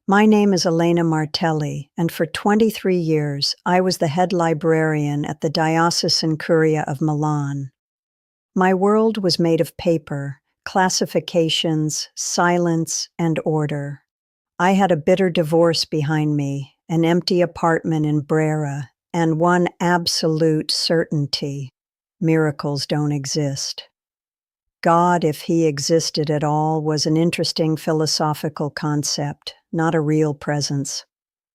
My name is Elena Martelli, and for 23 years I was the head librarian at the Diocesan Curia of Milan. My world was made of paper, classifications, silence, and order. I had a bitter divorce behind me, an empty apartment in Brera, and one absolute certainty: miracles don't exist. God, if he existed at all, was an interesting philosophical concept, not a real presence.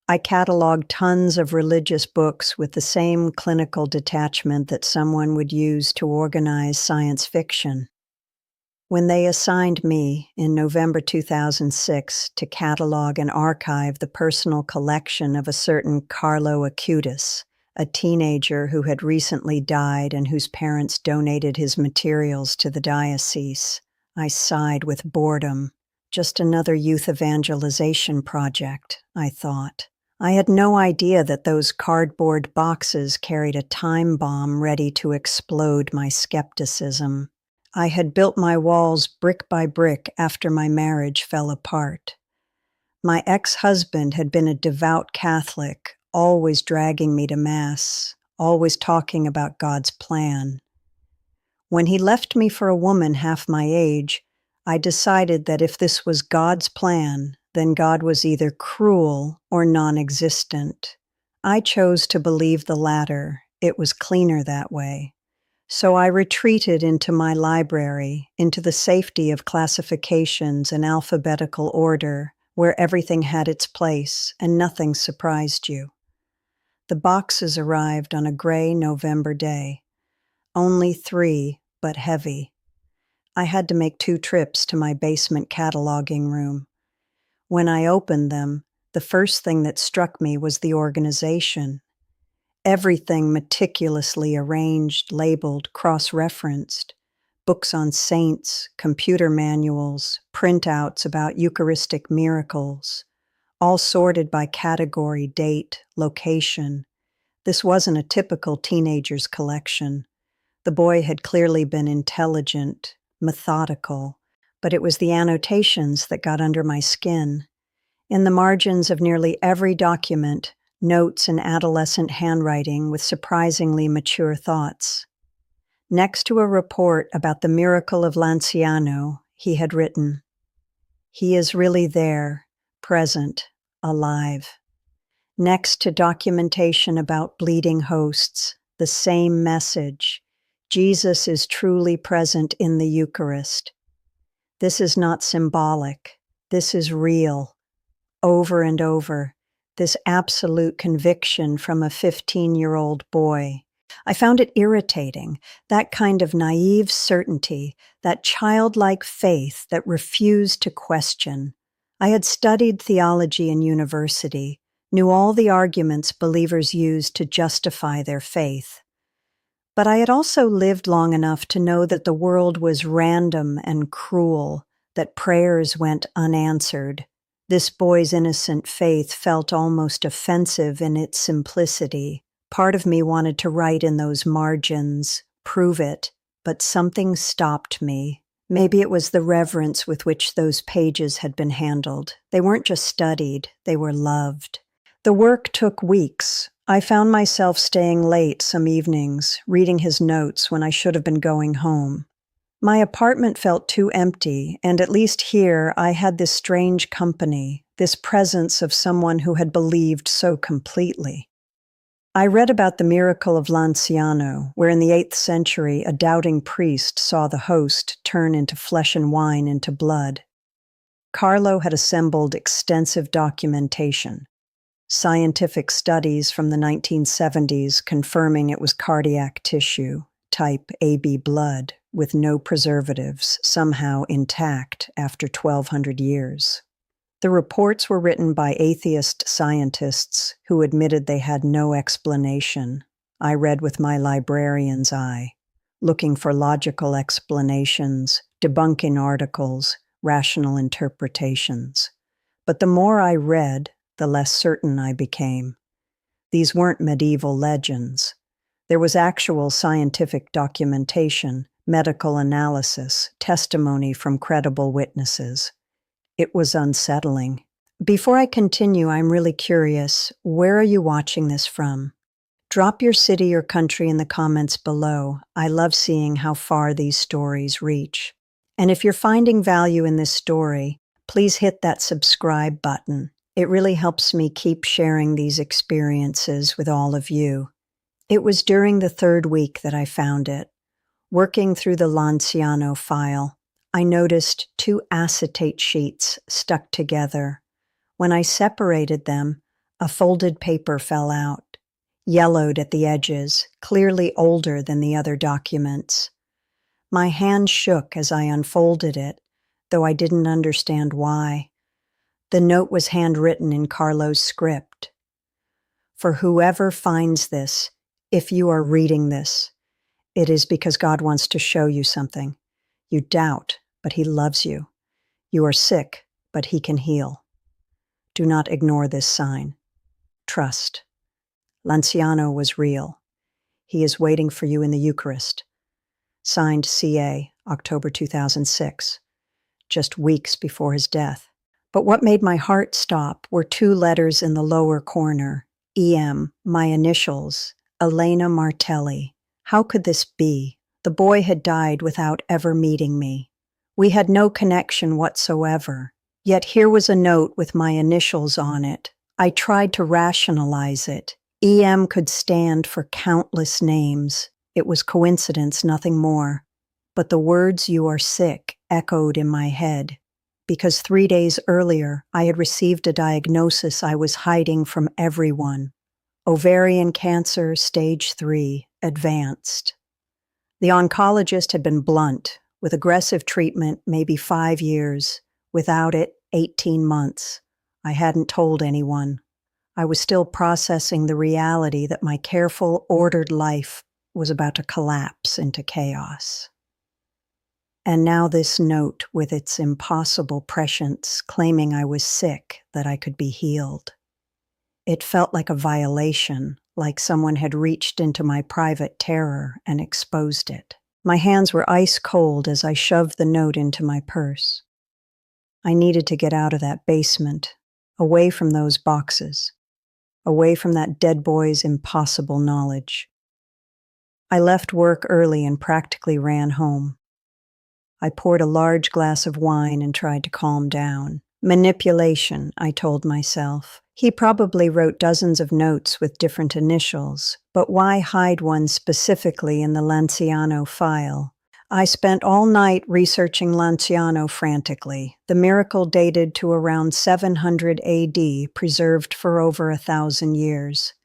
I cataloged tons of religious books with the same clinical detachment that someone would use to organize science fiction. When they assigned me, in November 2006, to catalog and archive the personal collection of a certain Carlo Acutis, a teenager who had recently died and whose parents donated his materials to the diocese, I sighed with boredom. Just another youth evangelization project, I thought. I had no idea that those cardboard boxes carried a time bomb ready to explode my skepticism. I had built my walls brick by brick after my marriage fell apart. My ex-husband had been a devout Catholic, always dragging me to Mass, always talking about God's plan. When he left me for a woman half my age, I decided that if this was God's plan, then God was either cruel or non-existent. I chose to believe the latter. It was cleaner that way. So I retreated into my library, into the safety of classifications and alphabetical order, where everything had its place and nothing surprised you. The boxes arrived on a gray November day. Only 3, but heavy. I had to make 2 trips to my basement cataloging room. When I opened them, the first thing that struck me was the organization. Everything meticulously arranged, labeled, cross-referenced. Books on saints, computer manuals, printouts about Eucharistic miracles, all sorted by category, date, location. This wasn't a typical teenager's collection. The boy had clearly been intelligent, methodical, but it was the annotations that got under my skin. In the margins of nearly every document, notes in adolescent handwriting with surprisingly mature thoughts. Next to a report about the miracle of Lanciano, he had written, "He is really there, present, alive." Next to documentation about bleeding hosts, the same message: Jesus is truly present in the Eucharist. This is not symbolic. This is real. Over and over, this absolute conviction from a 15-year-old boy. I found it irritating, that kind of naive certainty, that childlike faith that refused to question. I had studied theology in university, knew all the arguments believers used to justify their faith. But I had also lived long enough to know that the world was random and cruel, that prayers went unanswered. This boy's innocent faith felt almost offensive in its simplicity. Part of me wanted to write in those margins, prove it, but something stopped me. Maybe it was the reverence with which those pages had been handled. They weren't just studied, they were loved. The work took weeks. I found myself staying late some evenings, reading his notes when I should have been going home. My apartment felt too empty, and at least here I had this strange company, this presence of someone who had believed so completely. I read about the miracle of Lanciano, where in the 8th century a doubting priest saw the host turn into flesh and wine into blood. Carlo had assembled extensive documentation, scientific studies from the 1970s confirming it was cardiac tissue, type AB blood, with no preservatives, somehow intact after 1,200 years. The reports were written by atheist scientists who admitted they had no explanation. I read with my librarian's eye, looking for logical explanations, debunking articles, rational interpretations. But the more I read, the less certain I became. These weren't medieval legends. There was actual scientific documentation, medical analysis, testimony from credible witnesses. It was unsettling. Before I continue, I'm really curious. Where are you watching this from? Drop your city or country in the comments below. I love seeing how far these stories reach. And if you're finding value in this story, please hit that subscribe button. It really helps me keep sharing these experiences with all of you. It was during the third week that I found it. Working through the Lanciano file, I noticed two acetate sheets stuck together. When I separated them, a folded paper fell out, yellowed at the edges, clearly older than the other documents. My hand shook as I unfolded it, though I didn't understand why. The note was handwritten in Carlo's script. For whoever finds this, if you are reading this, it is because God wants to show you something. You doubt, but He loves you. You are sick, but He can heal. Do not ignore this sign. Trust. Lanciano was real. He is waiting for you in the Eucharist. Signed C.A., October 2006, just weeks before his death. But what made my heart stop were two letters in the lower corner. E.M., my initials, Elena Martelli. How could this be? The boy had died without ever meeting me. We had no connection whatsoever. Yet here was a note with my initials on it. I tried to rationalize it. EM could stand for countless names. It was coincidence, nothing more. But the words "you are sick" echoed in my head, because 3 days earlier I had received a diagnosis I was hiding from everyone. Ovarian cancer, stage 3, advanced. The oncologist had been blunt. With aggressive treatment, maybe 5 years. Without it, 18 months. I hadn't told anyone. I was still processing the reality that my careful, ordered life was about to collapse into chaos. And now this note with its impossible prescience claiming I was sick, that I could be healed. It felt like a violation, like someone had reached into my private terror and exposed it. My hands were ice cold as I shoved the note into my purse. I needed to get out of that basement, away from those boxes, away from that dead boy's impossible knowledge. I left work early and practically ran home. I poured a large glass of wine and tried to calm down. Manipulation, I told myself. He probably wrote dozens of notes with different initials, but why hide one specifically in the Lanciano file? I spent all night researching Lanciano frantically. The miracle dated to around 700 AD, preserved for over 1,000 years.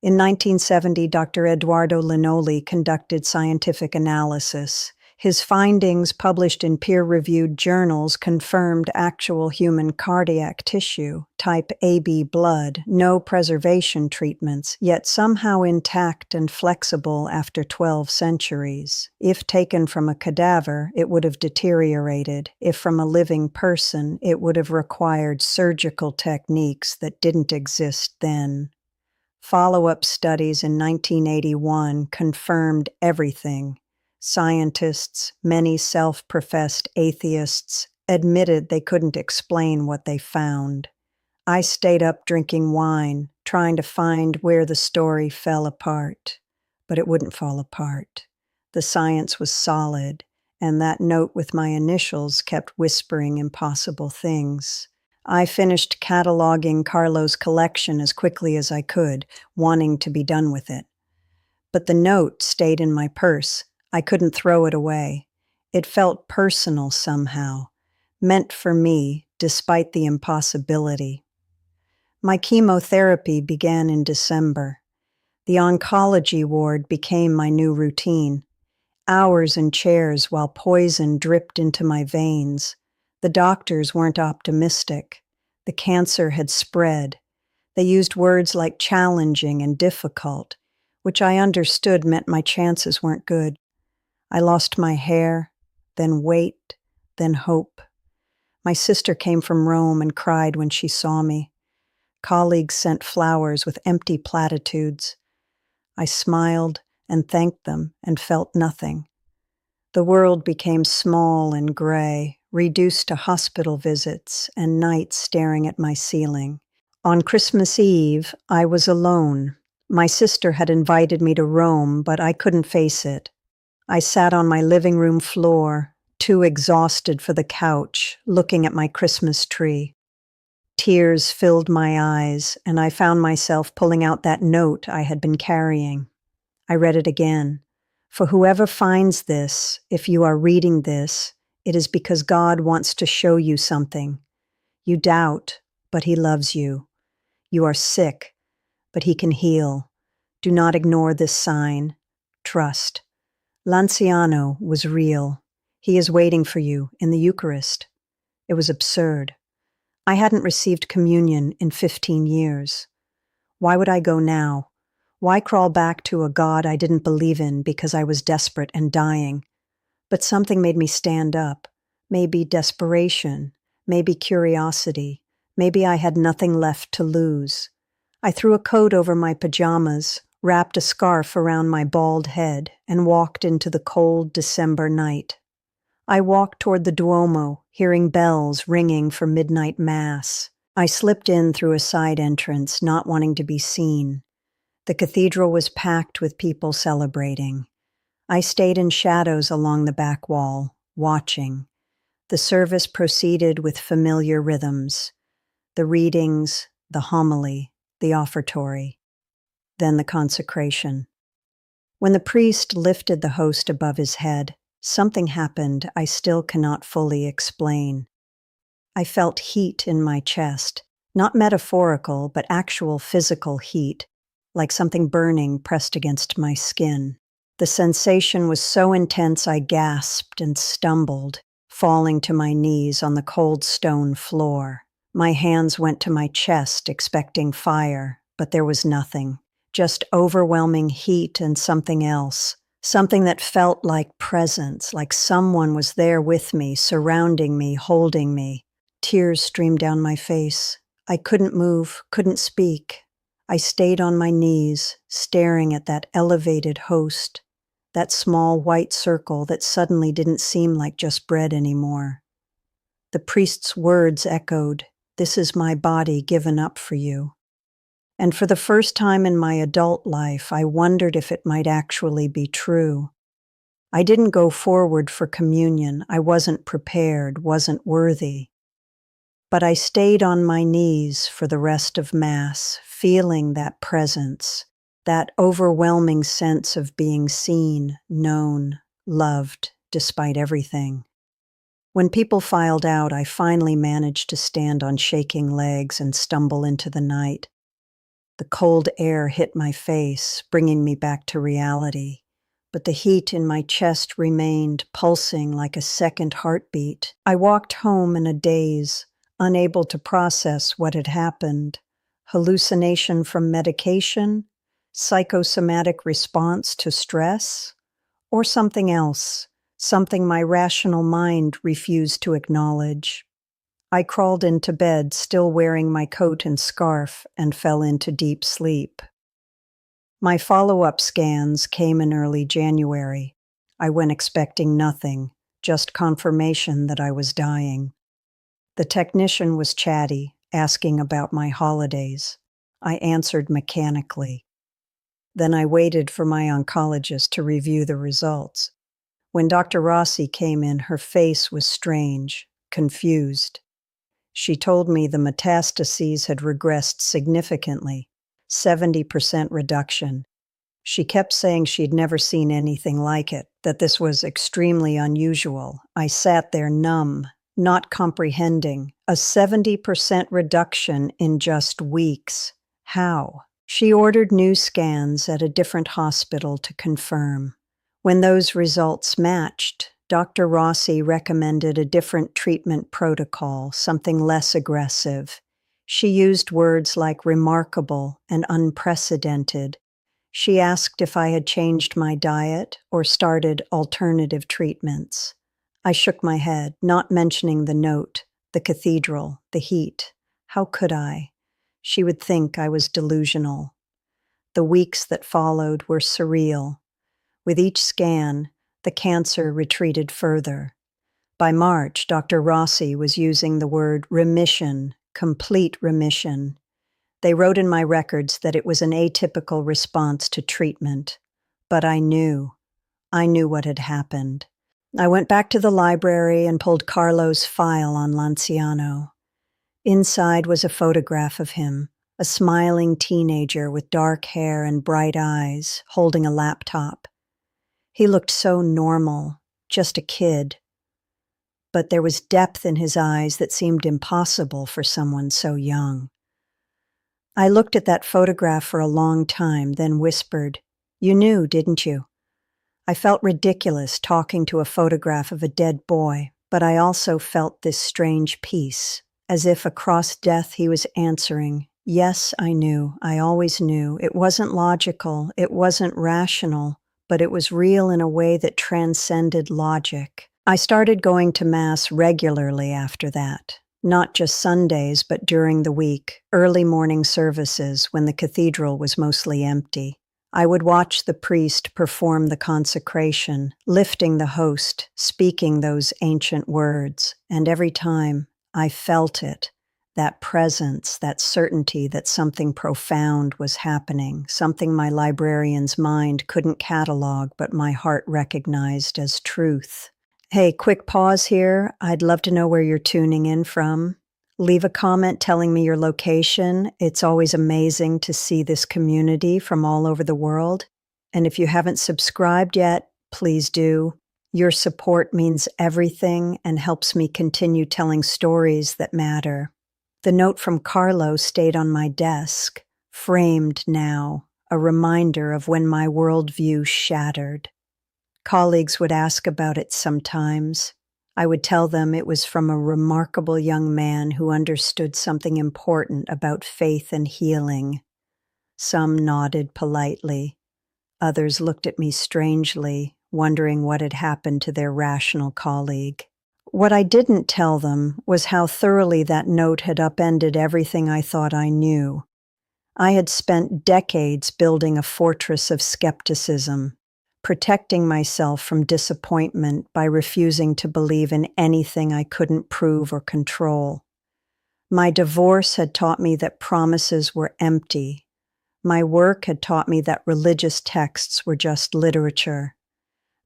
In 1970, Dr. Eduardo Linoli conducted scientific analysis. His findings, published in peer-reviewed journals, confirmed actual human cardiac tissue, type AB blood, no preservation treatments, yet somehow intact and flexible after 12 centuries. If taken from a cadaver, it would have deteriorated. If from a living person, it would have required surgical techniques that didn't exist then. Follow-up studies in 1981 confirmed everything. Scientists, many self-professed atheists, admitted they couldn't explain what they found. I stayed up drinking wine, trying to find where the story fell apart. But it wouldn't fall apart. The science was solid, and that note with my initials kept whispering impossible things. I finished cataloging Carlo's collection as quickly as I could, wanting to be done with it. But the note stayed in my purse. I couldn't throw it away. It felt personal somehow, meant for me, despite the impossibility. My chemotherapy began in December. The oncology ward became my new routine. Hours in chairs while poison dripped into my veins. The doctors weren't optimistic. The cancer had spread. They used words like challenging and difficult, which I understood meant my chances weren't good. I lost my hair, then weight, then hope. My sister came from Rome and cried when she saw me. Colleagues sent flowers with empty platitudes. I smiled and thanked them and felt nothing. The world became small and gray, reduced to hospital visits and nights staring at my ceiling. On Christmas Eve, I was alone. My sister had invited me to Rome, but I couldn't face it. I sat on my living room floor, too exhausted for the couch, looking at my Christmas tree. Tears filled my eyes, and I found myself pulling out that note I had been carrying. I read it again. For whoever finds this, if you are reading this, it is because God wants to show you something. You doubt, but He loves you. You are sick, but He can heal. Do not ignore this sign. Trust. L'Anciano was real. He is waiting for you in the Eucharist. It was absurd. I hadn't received communion in 15 years. Why would I go now? Why crawl back to a God I didn't believe in because I was desperate and dying? But something made me stand up. Maybe desperation, maybe curiosity, maybe I had nothing left to lose. I threw a coat over my pajamas, wrapped a scarf around my bald head, and walked into the cold December night. I walked toward the Duomo, hearing bells ringing for midnight mass. I slipped in through a side entrance, not wanting to be seen. The cathedral was packed with people celebrating. I stayed in shadows along the back wall, watching. The service proceeded with familiar rhythms. The readings, the homily, the offertory. Then the consecration. When the priest lifted the host above his head, something happened I still cannot fully explain. I felt heat in my chest, not metaphorical, but actual physical heat, like something burning pressed against my skin. The sensation was so intense I gasped and stumbled, falling to my knees on the cold stone floor. My hands went to my chest, expecting fire, but there was nothing. Just overwhelming heat and something else. Something that felt like presence, like someone was there with me, surrounding me, holding me. Tears streamed down my face. I couldn't move, couldn't speak. I stayed on my knees, staring at that elevated host, that small white circle that suddenly didn't seem like just bread anymore. The priest's words echoed, "This is my body given up for you." And for the first time in my adult life, I wondered if it might actually be true. I didn't go forward for communion. I wasn't prepared, wasn't worthy. But I stayed on my knees for the rest of Mass, feeling that presence, that overwhelming sense of being seen, known, loved, despite everything. When people filed out, I finally managed to stand on shaking legs and stumble into the night. The cold air hit my face, bringing me back to reality, but the heat in my chest remained, pulsing like a second heartbeat. I walked home in a daze, unable to process what had happened. Hallucination from medication, psychosomatic response to stress, or something else, something my rational mind refused to acknowledge. I crawled into bed, still wearing my coat and scarf, and fell into deep sleep. My follow-up scans came in early January. I went expecting nothing, just confirmation that I was dying. The technician was chatty, asking about my holidays. I answered mechanically. Then I waited for my oncologist to review the results. When Dr. Rossi came in, her face was strange, confused. She told me the metastases had regressed significantly, 70% reduction. She kept saying she'd never seen anything like it, that this was extremely unusual. I sat there numb, not comprehending. A 70% reduction in just weeks. How? She ordered new scans at a different hospital to confirm. When those results matched, Dr. Rossi recommended a different treatment protocol, something less aggressive. She used words like remarkable and unprecedented. She asked if I had changed my diet or started alternative treatments. I shook my head, not mentioning the note, the cathedral, the heat. How could I? She would think I was delusional. The weeks that followed were surreal. With each scan, the cancer retreated further. By March, Dr. Rossi was using the word remission, complete remission. They wrote in my records that it was an atypical response to treatment. But I knew what had happened. I went back to the library and pulled Carlo's file on Lanciano. Inside was a photograph of him, a smiling teenager with dark hair and bright eyes, holding a laptop. He looked so normal, just a kid. But there was depth in his eyes that seemed impossible for someone so young. I looked at that photograph for a long time, then whispered, "You knew, didn't you?" I felt ridiculous talking to a photograph of a dead boy, but I also felt this strange peace, as if across death he was answering, "Yes, I knew. I always knew. It wasn't logical. It wasn't rational, but it was real in a way that transcended logic." I started going to Mass regularly after that, not just Sundays, but during the week, early morning services when the cathedral was mostly empty. I would watch the priest perform the consecration, lifting the host, speaking those ancient words, and every time I felt it, that presence, that certainty that something profound was happening, something my librarian's mind couldn't catalog but my heart recognized as truth. Hey, quick pause here. I'd love to know where you're tuning in from. Leave a comment telling me your location. It's always amazing to see this community from all over the world. And if you haven't subscribed yet, please do. Your support means everything and helps me continue telling stories that matter. The note from Carlo stayed on my desk, framed now, a reminder of when my worldview shattered. Colleagues would ask about it sometimes. I would tell them it was from a remarkable young man who understood something important about faith and healing. Some nodded politely. Others looked at me strangely, wondering what had happened to their rational colleague. What I didn't tell them was how thoroughly that note had upended everything I thought I knew. I had spent decades building a fortress of skepticism, protecting myself from disappointment by refusing to believe in anything I couldn't prove or control. My divorce had taught me that promises were empty. My work had taught me that religious texts were just literature.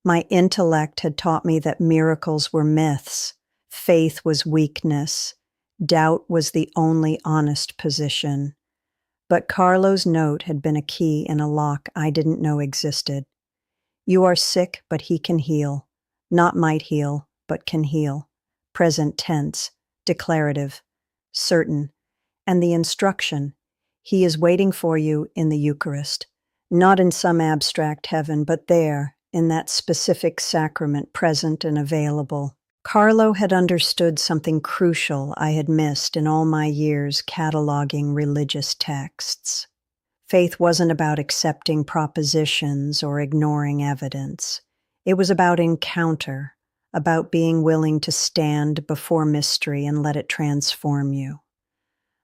My intellect had taught me that miracles were myths, faith was weakness, doubt was the only honest position. But Carlo's note had been a key in a lock I didn't know existed. You are sick, but he can heal. Not might heal, but can heal. Present tense, declarative, certain. And the instruction, he is waiting for you in the Eucharist. Not in some abstract heaven, but there, in that specific sacrament, present and available. Carlo had understood something crucial I had missed in all my years cataloging religious texts. Faith wasn't about accepting propositions or ignoring evidence. It was about encounter, about being willing to stand before mystery and let it transform you.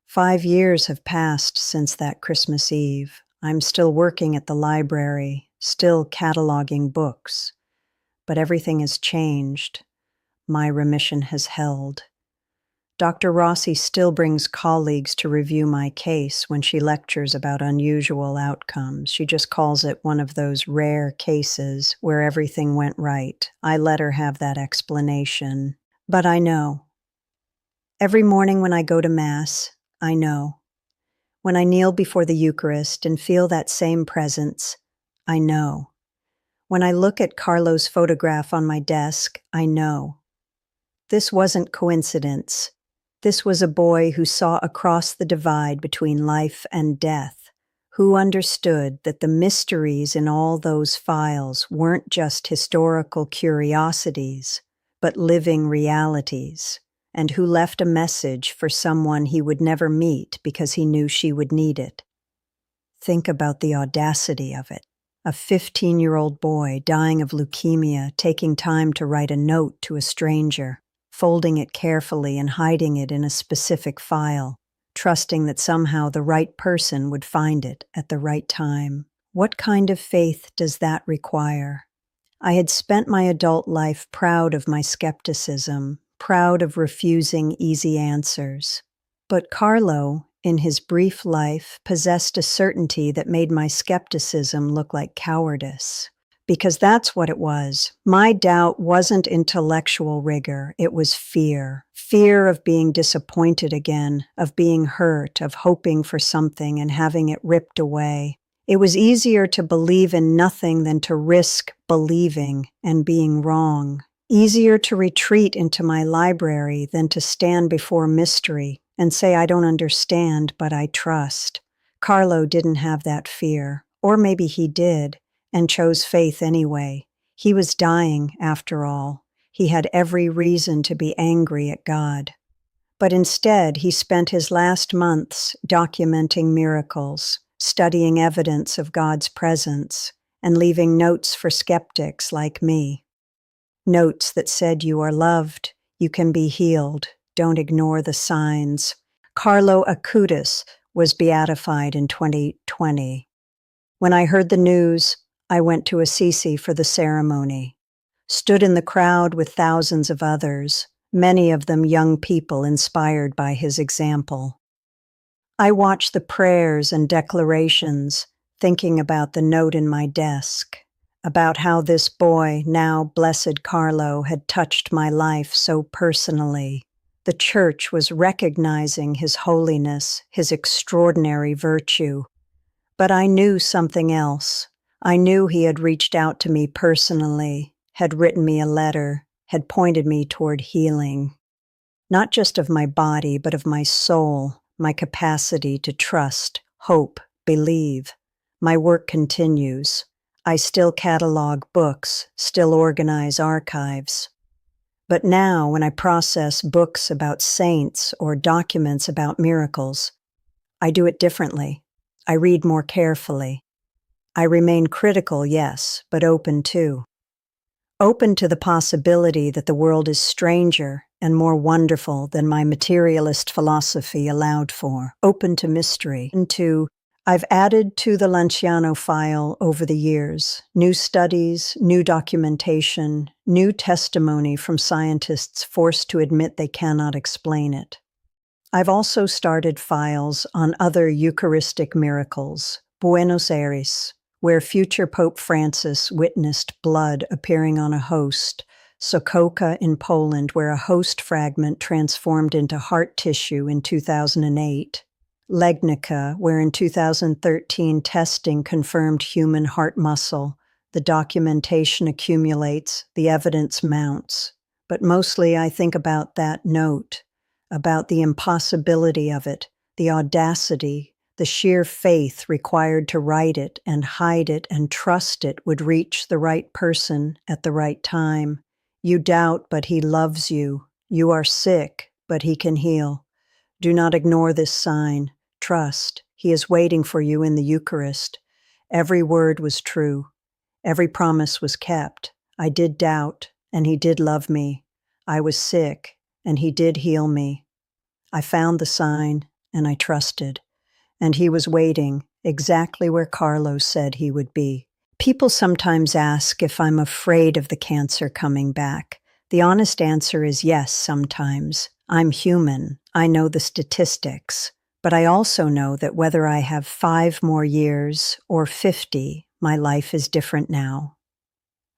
5 years have passed since that Christmas Eve. I'm still working at the library, still cataloging books. But everything has changed. My remission has held. Dr. Rossi still brings colleagues to review my case when she lectures about unusual outcomes. She just calls it one of those rare cases where everything went right. I let her have that explanation. But I know. Every morning when I go to Mass, I know. When I kneel before the Eucharist and feel that same presence, I know. When I look at Carlo's photograph on my desk, I know. This wasn't coincidence. This was a boy who saw across the divide between life and death, who understood that the mysteries in all those files weren't just historical curiosities, but living realities, and who left a message for someone he would never meet because he knew she would need it. Think about the audacity of it. A 15-year-old boy dying of leukemia taking time to write a note to a stranger, folding it carefully and hiding it in a specific file, trusting that somehow the right person would find it at the right time. What kind of faith does that require? I had spent my adult life proud of my skepticism, proud of refusing easy answers. But Carlo, in his brief life, possessed a certainty that made my skepticism look like cowardice. Because that's what it was. My doubt wasn't intellectual rigor, it was fear. Fear of being disappointed again, of being hurt, of hoping for something and having it ripped away. It was easier to believe in nothing than to risk believing and being wrong. Easier to retreat into my library than to stand before mystery and say I don't understand, but I trust. Carlo didn't have that fear, or maybe he did, and chose faith anyway. He was dying, after all. He had every reason to be angry at God. But instead, he spent his last months documenting miracles, studying evidence of God's presence, and leaving notes for skeptics like me. Notes that said you are loved, you can be healed, don't ignore the signs. Carlo Acutis was beatified in 2020. When I heard the news, I went to Assisi for the ceremony, stood in the crowd with thousands of others, many of them young people inspired by his example. I watched the prayers and declarations, thinking about the note in my desk, about how this boy, now blessed Carlo, had touched my life so personally. The church was recognizing his holiness, his extraordinary virtue. But I knew something else. I knew he had reached out to me personally, had written me a letter, had pointed me toward healing. Not just of my body, but of my soul, my capacity to trust, hope, believe. My work continues. I still catalog books, still organize archives. But now, when I process books about saints or documents about miracles, I do it differently. I read more carefully. I remain critical, yes, but open too. Open to the possibility that the world is stranger and more wonderful than my materialist philosophy allowed for. Open to mystery. I've added to the Lanciano file over the years, new studies, new documentation, new testimony from scientists forced to admit they cannot explain it. I've also started files on other Eucharistic miracles, Buenos Aires, where future Pope Francis witnessed blood appearing on a host, Sokoka in Poland, where a host fragment transformed into heart tissue in 2008, Legnica, where in 2013 testing confirmed human heart muscle. The documentation accumulates, the evidence mounts. But mostly I think about that note, about the impossibility of it, the audacity, the sheer faith required to write it and hide it and trust it would reach the right person at the right time. You doubt, but he loves you. You are sick, but he can heal. Do not ignore this sign. Trust. He is waiting for you in the Eucharist. Every word was true. Every promise was kept. I did doubt, and he did love me. I was sick, and he did heal me. I found the sign, and I trusted. And he was waiting, exactly where Carlo said he would be. People sometimes ask if I'm afraid of the cancer coming back. The honest answer is yes, sometimes. I'm human. I know the statistics. But I also know that whether I have 5 more years or 50, my life is different now.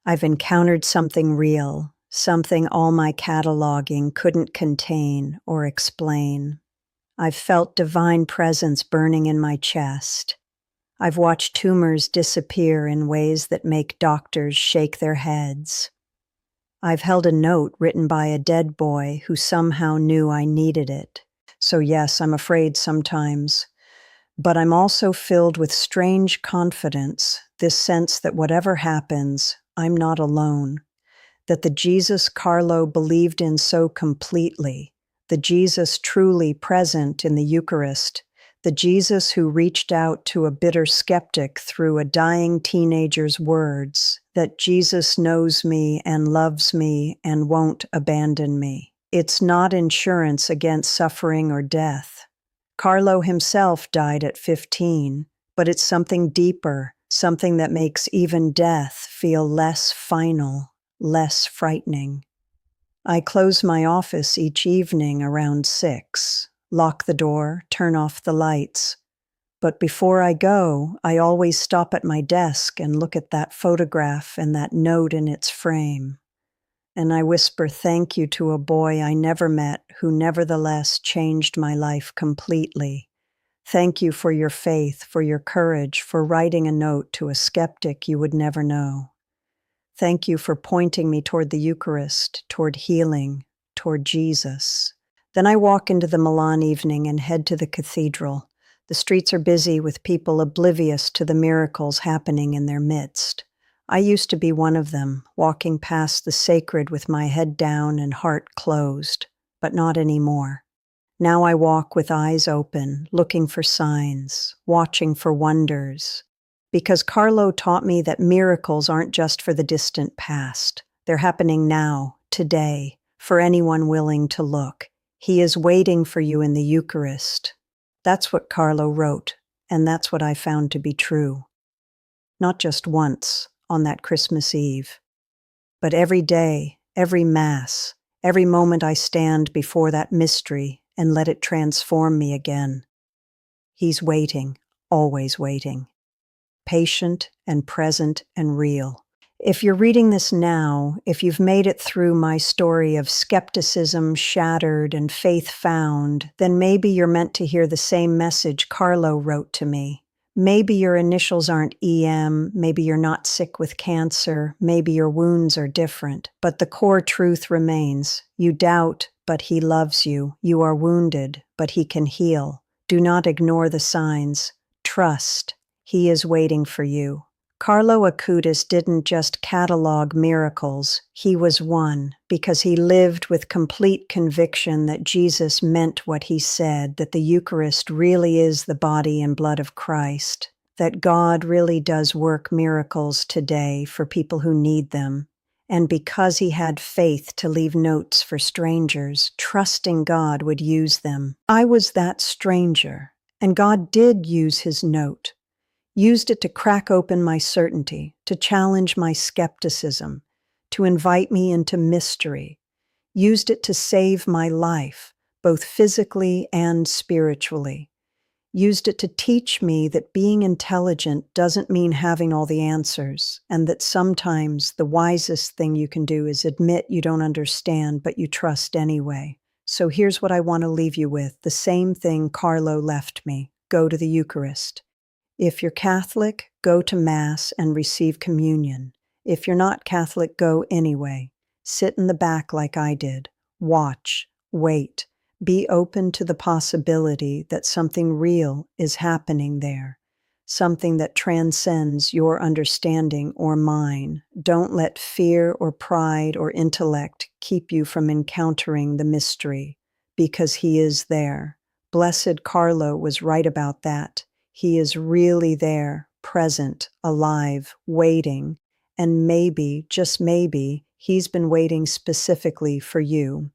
I've encountered something real, something all my cataloging couldn't contain or explain. I've felt divine presence burning in my chest. I've watched tumors disappear in ways that make doctors shake their heads. I've held a note written by a dead boy who somehow knew I needed it. So yes, I'm afraid sometimes. But I'm also filled with strange confidence, this sense that whatever happens, I'm not alone. That the Jesus Carlo believed in so completely, the Jesus truly present in the Eucharist, the Jesus who reached out to a bitter skeptic through a dying teenager's words, that Jesus knows me and loves me and won't abandon me. It's not insurance against suffering or death. Carlo himself died at 15, but it's something deeper, something that makes even death feel less final, less frightening. I close my office each evening around 6, lock the door, turn off the lights. But before I go, I always stop at my desk and look at that photograph and that note in its frame. And I whisper thank you to a boy I never met who nevertheless changed my life completely. Thank you for your faith, for your courage, for writing a note to a skeptic you would never know. Thank you for pointing me toward the Eucharist, toward healing, toward Jesus. Then I walk into the Milan evening and head to the cathedral. The streets are busy with people oblivious to the miracles happening in their midst. I used to be one of them, walking past the sacred with my head down and heart closed, but not anymore. Now I walk with eyes open, looking for signs, watching for wonders. Because Carlo taught me that miracles aren't just for the distant past. They're happening now, today, for anyone willing to look. He is waiting for you in the Eucharist. That's what Carlo wrote, and that's what I found to be true. Not just once, on that Christmas Eve, but every day, every Mass, every moment I stand before that mystery and let it transform me again. He's waiting, always waiting. Patient and present and real. If you're reading this now, if you've made it through my story of skepticism shattered and faith found, then maybe you're meant to hear the same message Carlo wrote to me. Maybe your initials aren't EM, maybe you're not sick with cancer, maybe your wounds are different, but the core truth remains. You doubt, but he loves you. You are wounded, but he can heal. Do not ignore the signs. Trust. He is waiting for you. Carlo Acutis didn't just catalog miracles, he was one, because he lived with complete conviction that Jesus meant what he said, that the Eucharist really is the body and blood of Christ, that God really does work miracles today for people who need them, and because he had faith to leave notes for strangers, trusting God would use them. I was that stranger, and God did use his note. Used it to crack open my certainty, to challenge my skepticism, to invite me into mystery. Used it to save my life, both physically and spiritually. Used it to teach me that being intelligent doesn't mean having all the answers, and that sometimes the wisest thing you can do is admit you don't understand, but you trust anyway. So here's what I want to leave you with, the same thing Carlo left me. Go to the Eucharist. If you're Catholic, go to Mass and receive communion. If you're not Catholic, go anyway. Sit in the back like I did. Watch. Wait. Be open to the possibility that something real is happening there. Something that transcends your understanding or mine. Don't let fear or pride or intellect keep you from encountering the mystery, because he is there. Blessed Carlo was right about that. He is really there, present, alive, waiting, and maybe, just maybe, he's been waiting specifically for you.